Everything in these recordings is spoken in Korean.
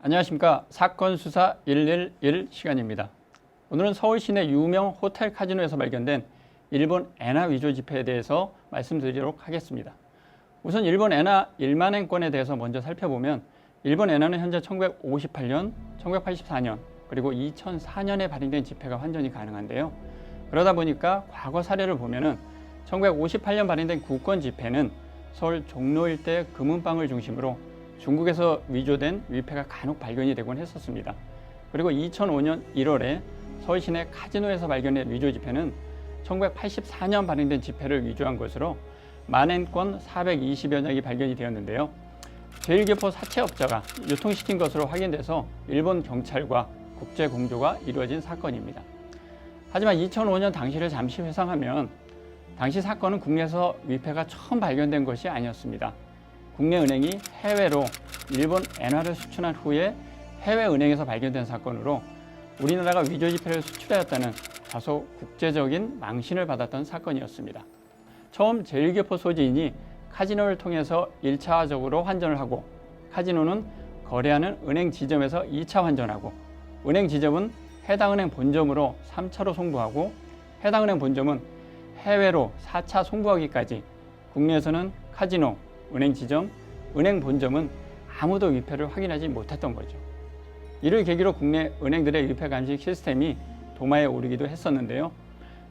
안녕하십니까. 사건 수사 111 시간입니다. 오늘은 서울 시내 유명 호텔 카지노에서 발견된 일본 엔화 위조 지폐에 대해서 말씀드리도록 하겠습니다. 우선 일본 엔화 1만엔권에 대해서 먼저 살펴보면 일본 엔화는 현재 1958년, 1984년, 그리고 2004년에 발행된 지폐가 환전이 가능한데요. 그러다 보니까 과거 사례를 보면은 1958년 발행된 국권 지폐는 서울 종로 일대 금은방을 중심으로 중국에서 위조된 위패가 간혹 발견이 되곤 했었습니다. 그리고 2005년 1월에 서울 시내 카지노에서 발견된 위조 지폐는 1984년 발행된 지폐를 위조한 것으로 만엔권 420여 장이 발견이 되었는데요. 제1교포 사채업자가 유통시킨 것으로 확인돼서 일본 경찰과 국제 공조가 이루어진 사건입니다. 하지만 2005년 당시를 잠시 회상하면 당시 사건은 국내에서 위패가 처음 발견된 것이 아니었습니다. 국내 은행이 해외로 일본 엔화를 수출한 후에 해외 은행에서 발견된 사건으로 우리나라가 위조 지폐를 수출하였다는 다소 국제적인 망신을 받았던 사건이었습니다. 처음 제1교포 소지인이 카지노를 통해서 1차적으로 환전을 하고 카지노는 거래하는 은행 지점에서 2차 환전하고 은행 지점은 해당 은행 본점으로 3차로 송부하고 해당 은행 본점은 해외로 4차 송부하기까지 국내에서는 카지노, 은행 지점, 은행 본점은 아무도 위패를 확인하지 못했던 거죠. 이를 계기로 국내 은행들의 위패 감식 시스템이 도마에 오르기도 했었는데요.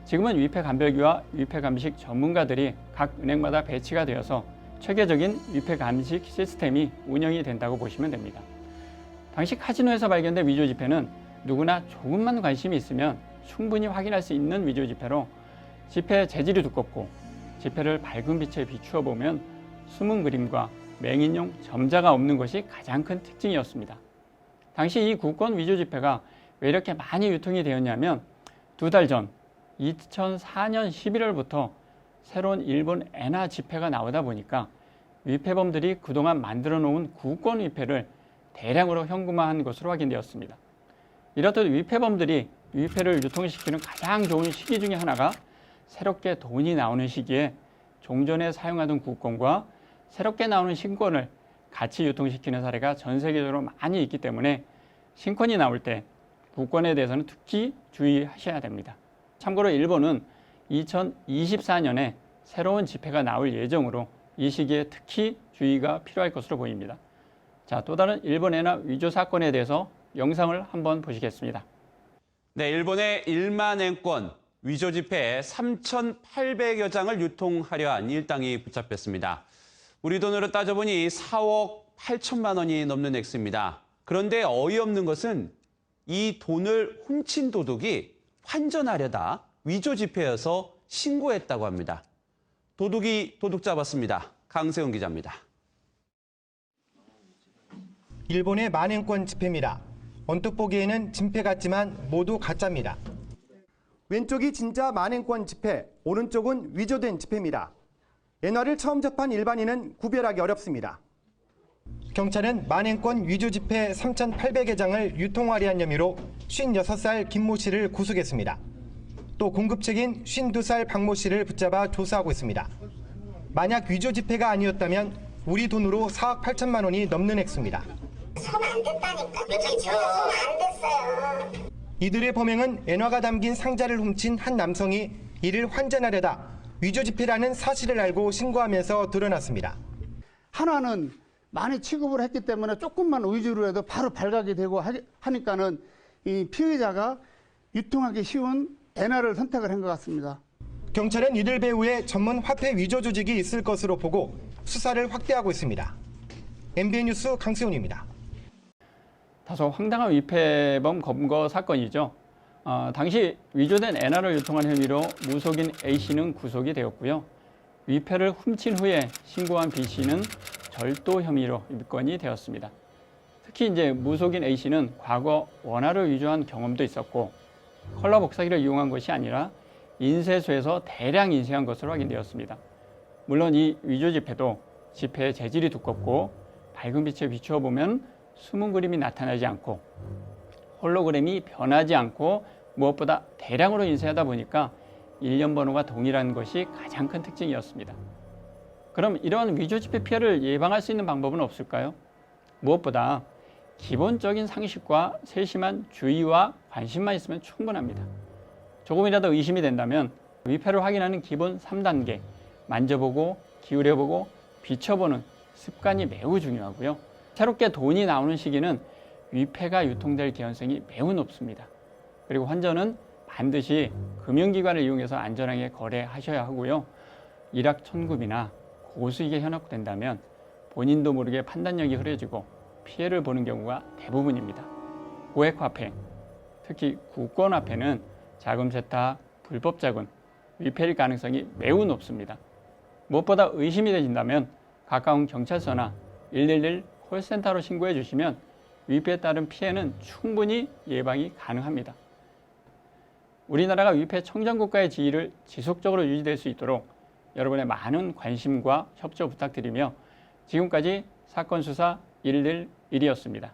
지금은 위패 감별기와 위패 감식 전문가들이 각 은행마다 배치가 되어서 체계적인 위패 감식 시스템이 운영이 된다고 보시면 됩니다. 당시 카지노에서 발견된 위조 지폐는 누구나 조금만 관심이 있으면 충분히 확인할 수 있는 위조 지폐로 지폐의 재질이 두껍고 지폐를 밝은 빛에 비추어 보면 숨은 그림과 맹인용 점자가 없는 것이 가장 큰 특징이었습니다. 당시 이 국권 위조 지폐가 왜 이렇게 많이 유통이 되었냐면 2달 전 2004년 11월부터 새로운 일본 엔화 지폐가 나오다 보니까 위패범들이 그동안 만들어 놓은 국권 위패를 대량으로 현금화한 것으로 확인되었습니다. 이렇듯 위패범들이 위패를 유통시키는 가장 좋은 시기 중에 하나가 새롭게 돈이 나오는 시기에 종전에 사용하던 국권과 새롭게 나오는 신권을 같이 유통시키는 사례가 전 세계적으로 많이 있기 때문에 신권이 나올 때 국권에 대해서는 특히 주의하셔야 됩니다. 참고로 일본은 2024년에 새로운 지폐가 나올 예정으로 이 시기에 특히 주의가 필요할 것으로 보입니다. 자, 또 다른 일본 엔화 위조 사건에 대해서 영상을 한번 보시겠습니다. 네, 일본의 1만엔권 위조 지폐 3,800여 장을 유통하려 한 일당이 붙잡혔습니다. 우리 돈으로 따져보니 4억 8천만 원이 넘는 액수입니다. 그런데 어이없는 것은 이 돈을 훔친 도둑이 환전하려다 위조 지폐여서 신고했다고 합니다. 도둑이 도둑 잡았습니다. 강세훈 기자입니다. 일본의 만엔권 지폐입니다. 언뜻 보기에는 진폐 같지만 모두 가짜입니다. 왼쪽이 진짜 만엔권 지폐, 오른쪽은 위조된 지폐입니다. 엔화를 처음 접한 일반인은 구별하기 어렵습니다. 경찰은 만엔권 위조 지폐 3,800여 장을 유통하려 한 혐의로 56살 김모 씨를 구속했습니다. 또 공급책인 52살 박모 씨를 붙잡아 조사하고 있습니다. 만약 위조 지폐가 아니었다면 우리 돈으로 4억 8천만 원이 넘는 액수입니다. 손 안 됐다니까. 며칠이죠? 손 안 됐어요. 이들의 범행은 엔화가 담긴 상자를 훔친 한 남성이 이를 환전하려다 위조 지폐라는 사실을 알고 신고하면서 드러났습니다. 한화는 많이 취급을 했기 때문에 조금만 위조로 해도 바로 발각이 되고 하니까는 이 피의자가 유통하기 쉬운 엔화를 선택을 한 것 같습니다. 경찰은 이들 배후에 전문 화폐 위조 조직이 있을 것으로 보고 수사를 확대하고 있습니다. MBN 뉴스 강세훈입니다. 다소 황당한 위패범 검거 사건이죠. 당시 위조된 엔화를 유통한 혐의로 무속인 A씨는 구속이 되었고요. 위패를 훔친 후에 신고한 B씨는 절도 혐의로 입건이 되었습니다. 특히 이제 무속인 A씨는 과거 원화를 위조한 경험도 있었고 컬러 복사기를 이용한 것이 아니라 인쇄소에서 대량 인쇄한 것으로 확인되었습니다. 물론 이 위조 지폐도 지폐의 재질이 두껍고 밝은 빛에 비추어 보면 숨은 그림이 나타나지 않고 홀로그램이 변하지 않고 무엇보다 대량으로 인쇄하다 보니까 일련 번호가 동일한 것이 가장 큰 특징이었습니다. 그럼 이러한 위조 지폐 피해를 예방할 수 있는 방법은 없을까요? 무엇보다 기본적인 상식과 세심한 주의와 관심만 있으면 충분합니다. 조금이라도 의심이 된다면 위패를 확인하는 기본 3단계, 만져보고 기울여보고 비춰보는 습관이 매우 중요하고요. 새롭게 돈이 나오는 시기는 위패가 유통될 개연성이 매우 높습니다. 그리고 환전은 반드시 금융기관을 이용해서 안전하게 거래하셔야 하고요. 일확천금이나 고수익에 현혹된다면 본인도 모르게 판단력이 흐려지고 피해를 보는 경우가 대부분입니다. 고액화폐, 특히 국권화폐는 자금 세탁, 불법 자금, 위패일 가능성이 매우 높습니다. 무엇보다 의심이 되신다면 가까운 경찰서나 111 콜센터로 신고해 주시면 위패에 따른 피해는 충분히 예방이 가능합니다. 우리나라가 위패 청정국가의 지위를 지속적으로 유지될 수 있도록 여러분의 많은 관심과 협조 부탁드리며 지금까지 사건 수사 111이었습니다.